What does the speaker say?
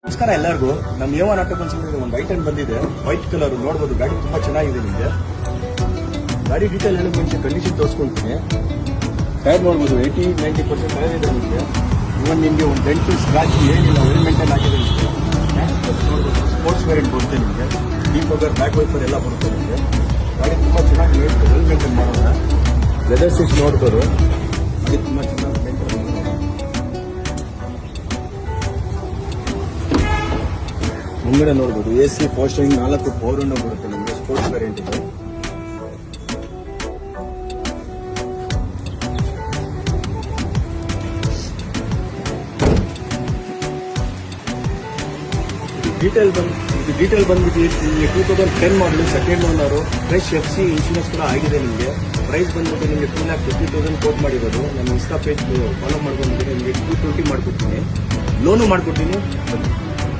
ನಮಸ್ಕಾರ ಎಲ್ಲರಿಗೂ. ನಮ್ಮ ಏವನ್ ಆಟೋ ಕನ್ಸಲ್ಟೆಂಟ್ ಒಂದು ವೈಟ್ ಅಂಡ್ ಬಂದಿದೆ. ವೈಟ್ ಕಲರ್ ನೋಡಬಹುದು. ಗಾಡಿ ತುಂಬಾ ಚೆನ್ನಾಗಿದೆ. ನಿಮಗೆ ಗಾಡಿ ಡೀಟೇಲ್ ಹೇಳೋ ಮುಂಚೆ ಕಂಡೀಷನ್ ತೋರಿಸ್ಕೊಳ್ತೀನಿ. ಟೈರ್ ನೋಡಬಹುದು 80-90% ಟೈರ್ ಇದೆ ನಿಮಗೆ. ಇವನ್ ನಿಮಗೆ ಒಂದು ಡೆಂಟ್ ಸ್ಕ್ರಾಚ್ ಏನಿಲ್ಲ, ವೆಲ್ ಮೇಂಟೈನ್ ಆಗಿದೆ ನಿಮಗೆ. ನೋಡಬಹುದು ಸ್ಪೋರ್ಟ್ಸ್ ವೇರಿಯಂಟ್ ಬರುತ್ತೆ ನಿಮಗೆ. ಡೀಪ್ ವಗರ್ ಬ್ಯಾಕ್ ವೈಫರ್ ಎಲ್ಲ ಬರುತ್ತೆ ನಿಮಗೆ. ಗಾಡಿ ತುಂಬಾ ಚೆನ್ನಾಗಿ ವೆಲ್ ಮೇಂಟೈನ್ ಮಾಡೋಣ. ಲೆದರ್ ಸೀಟ್ಸ್ ನೋಡ್ಬೋದು. ಗಾಡಿ ತುಂಬಾ ಚೆನ್ನಾಗಿ ಮೇಂಟೈನ್ ಮಾಡೋಣ. ಮುಂಗಡೆ ನೋಡಬಹುದು AC ಪೋಸ್ಟರಿಂಗ್ 4 ಪವರ್ ವಿಂಡೋ ಬರುತ್ತೆ ನಿಮಗೆ. ಸ್ಪೋರ್ಟ್ಸ್ ವೇರಿಯಂಟ್ ಇದೆ. ಡೀಟೇಲ್ ಬಂದ್ಬಿಟ್ಟು 2010 ಮಾಡಲು second owner, fresh FC insurance ಕೂಡ ಆಗಿದೆ ನಿಮಗೆ. ಪ್ರೈಸ್ ಬಂದ್ಬಿಟ್ಟು ನಿಮಗೆ 2,50,000 ಕೋಟ್ ಮಾಡಿರೋದು. ನಾನು ಇನ್ಸ್ಟಾ ಪೇಜ್ ಫಾಲೋ ಮಾಡ್ಕೊಂಡು ನಿಮಗೆ 220 ಮಾಡ್ಕೊಡ್ತೀನಿ. ಲೋನು ಮಾಡ್ಕೊಡ್ತೀನಿ.